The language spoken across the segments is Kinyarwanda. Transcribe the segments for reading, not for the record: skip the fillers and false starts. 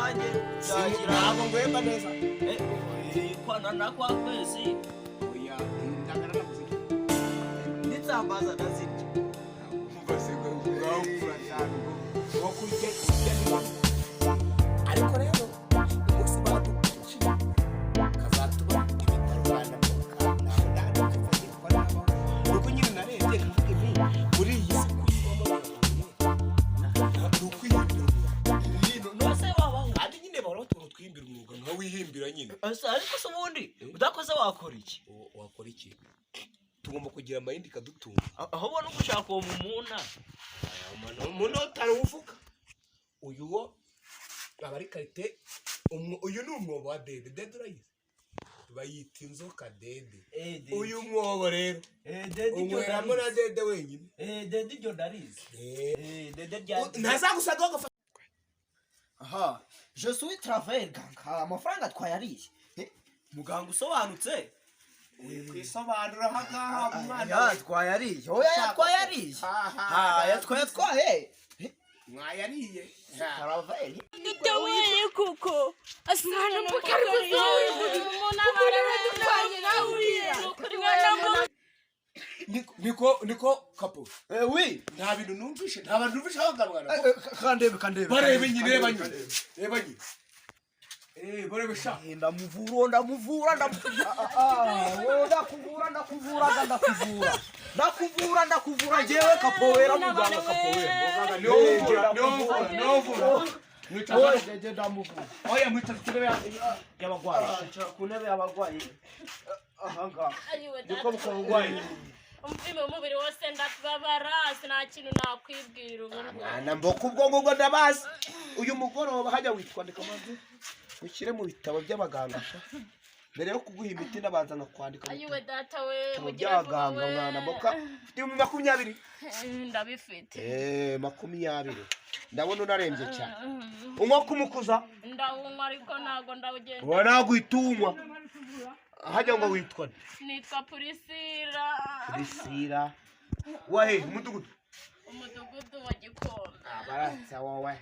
nanjye ntabwo ngwemba neza kwanana kwa kwezi oya ndagara nakuze nitsambaza ndazirya umva se ngo urawukura cyane ngo kurya ariko rero umunsi badukici kazatuba ibitaro bana naho ndakifashishwa nabo nuko nyine narebye ibi muri iyi si kuyibamo twimbira umwuga nka wihimbira nyine ariko se ubundi udakoze wakora iki wakora iki tugomba kugira amayindi kadutunga aho ubona ugushaka uwo mumuna umuntu utari uvuga uyu wo aba ari karite uyu ni umwobo wa dede urayizi bayita inzoka dede uyu mwobo rero unyweramo na dede wenyine dede ibyo ndarizi ntazagusagaho agafata aha je suis travail ganga amafaranga twayariye muganga usobanutse kwisobanura hagaha umwana twayariye oya twayariye yatwaye mwayariye travail Nitawiye kuko asana mpaka kuzoe umuntu abaradutwanye nawe niko kapo oui nta bintu numvishe nta bantu numvishe bagaragara kandebe barebe nyine reba nyine barebe sha ndamuvura ndakuvura jewe kapowera muganga kapowera novura oya mwita kurebe y'abagwayi kunebe y'abagwayi ahanga niko bukongwaye umvime umubiri wose ndakubabara sina kintu nakwibwira ubu Mwanamboka ubwo ngo ndabazi uyu mugoroba hajya witwandika amazi ukire mu bitabo by'abaganga mbere yo kuguha imiti nabanza nakwandika ayiwe data we mujyaganga Mwanamboka ufite 20 ndabifite 20 ndabona unarembye cyane unywa kumukuza ndawunywa ariko ntago ndawugenda wanagwitunywa hajya ngo witwa nitwa Priscilla wahe umudugudu wa Gikondo abaratsa wowe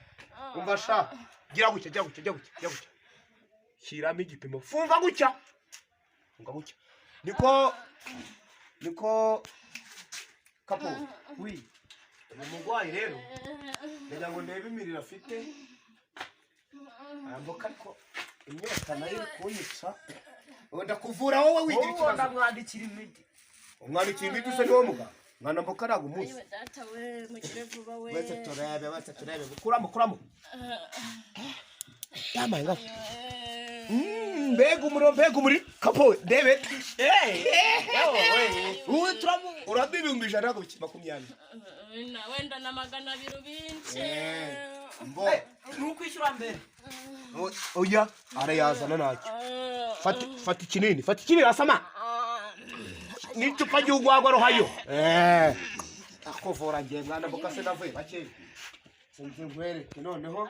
umva sha gira gucya shiramo igipimo funga gucya niko kapo oui umugwayi rero ndagira ngo ndebe imiriro afite Mwanamboka ariko imyaka nayo kunyica ndakuvura wowe wigira ikibazo ndamwandikira imiti umwandikira imiti se niwo muganga Mwanamboka ntabwo umuzi ayiwe data we mukire vuba we wese turebe kuramo yamaye ngaho mbega umuri kapo ndebe uwe turamu urabibumbi 120 wenda na 200 bince mbo nukwishyura mbere oya arayazana nacyo fata ikinini asama n'icupa ry'ugwagwa rohayo akuvura ngiye Mwanamboka se navuye bake sinzi nkwereke noneho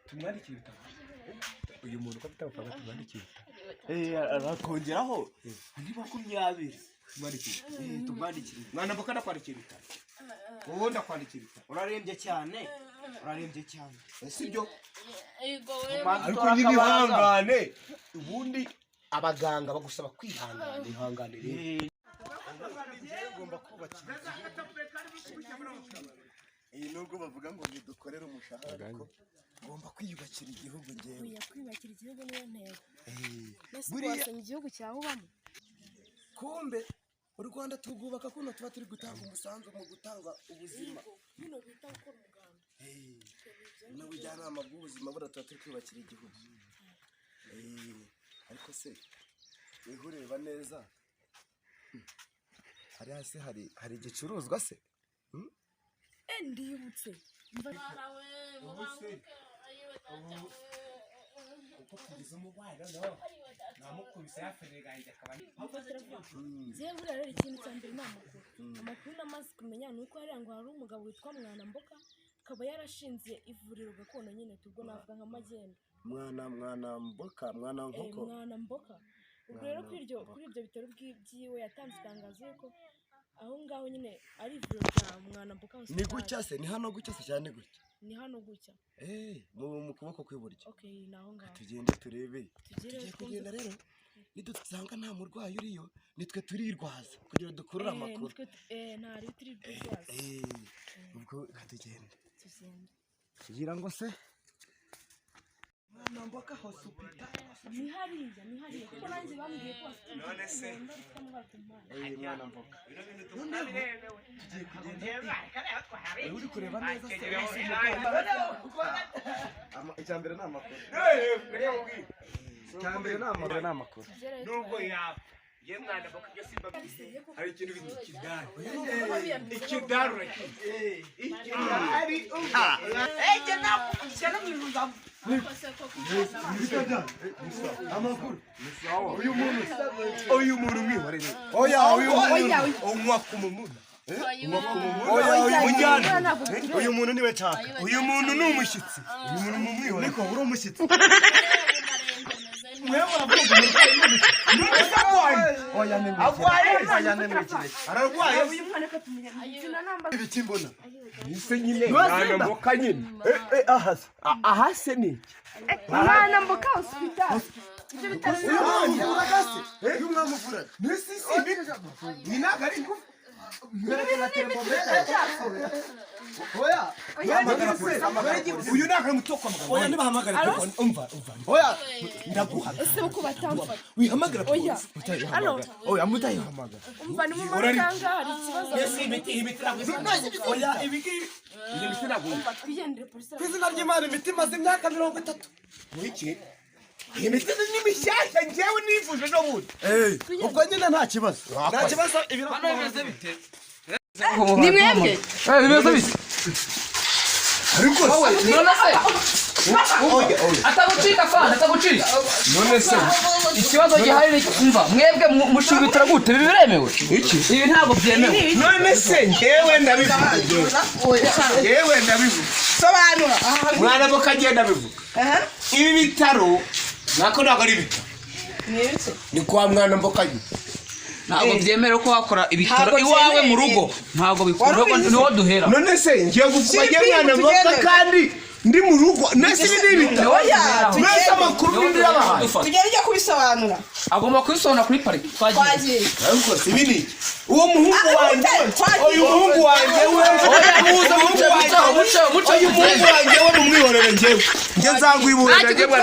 tumwandikira ibitabo uyu muntu ko afite amafaranga tumwandikira arakongeraho andi 20 tumwandikira Mwanamboka nakwandikira ibitabo wowe ndakwandikira ibitabo urarembye cyane sibyo ego we ariko n'ibihangane ubundi abaganga bagusaba kwihangana ihangane rero ngomba kubakira nubwo bavuga ngo nidukorere umushahara ariko ngomba kwiyubakira igihugu ngewe kwiyubakira igihugu niyo ntego buriya igihugu cyawe ubamo kumbe u Rwanda tugubaka kuno tuba turi gutanga umusanzu mu gutanga ubuzima bino bita gukora umuganda n'ubujyanama bw'ubuzima bura tuba turi kwiyubakira igihugu ariko se wihureba neza hari hasi hari igicuruzwa se ndibutse uko tugize umubano no namukubise yafereganje akabani je buriya rero ikintu cya mbere amakuru namaze kumenya nuko hari ngo hari umugabo witwa Mwanamboka akaba yarashinze ivuriro gakondo nyine tubwo navuga nka magenda Mwanamboka ubwo rero kuri ibyo bitaro byiwe yatanze itangazo yuko aho ngaho nyine ari ivuriro rya Mwanamboka hospital. Ni gutya se, ni hano gutya se cyane gutya? Ni hano gutya. Mu kuboko kw'iburyo. Okay, naho ngaho. Tugende turebe. Tugiye kugenda rero. Nidusanga nta murwayi uriyo, nitwe turirwaza kugira dukurure amakuru. Ntari turirwaza. Ubwo katugende. Tugende. Kugira ngo se Mwanamboka hospital. Ni hariya. Kuko nanjye bambwiye ko bafite none se Mwanamboka. Tugiye kugenda. Uri kureba neza se. Icyambere ni amakuru. Icyambere ni amakuru. Nubwo yaba ye Mwanamboka byo simba hari ikintu bita ikidari. Ikidari urakizi. Ikidari je nakukishana mwiruzamo Amakuru. uyu muntu mwihorere. Oya Unywa kumumuna. Uyu muntu niwe cyaka. Uyu muntu ni umushyitsi. Uyu muntu mumwihorere. Niko uri umushyitsi. Oya nemekire. Ararwaye. Ibiki mbona? Nise nyine Mwanamboka nyine. Ahase ni iki? Mwanamboka hospital. Uyu mwamuvura. Nisi ni nagari ngufu. Oya. Uyu nagari mutoko mugabo. Oya nibahamagara telefone. Umva. Oya. Ndaguha. Ese uko batamfata. Wihamagara Oya. polisi. Oya mutayihamagara. Umva ni mu makanga hari ikibazo. Yesi imiti naguze. Oya ibiki. Imiti naguze. Twigendere polisi. Kwizina ry'Imana imiti maze imyaka 30. Wiki. Imiti ni mishyashya njewe nivuje no bundi. Ubwo nyine nta kibazo. Nta kibazo bimeze bite Ni mwebwe? Bimeze bite? Ariko None se atagucika fana atagucika. none se Ikibazo gihari ni kumva mwebwe mushibitira gute biremewe? iki? Ibi ntabwo byemewe. None se njewe ndabivuga. Yewe ndabivuga. Sobanura. Mwanamboka agenda bivuga. Ibi bitaro nako ntabwo ari bitaro. Ni kwa Mwanamboka nyine. Ntabwo byemewe ko wakora ibitaro iwawe mu rugo. Ntabwo bikunda niho duhera. None se ngiye gukubajya Mwanamboka kandi ndi mu rugo. Nese ibi bitaro. Oya. Nese amakuru ndi yabahaye. Tugende kubisobanura. Agomba kwisobanura kuri parike. Twagiye. Ariko si bini. Uwo muhungu wanjye. Uyu muhungu wanjye we. Oya muze muce. Uyu muhungu wanjye we mumwihorere ngewe. Nge nzagwiburira ngewe.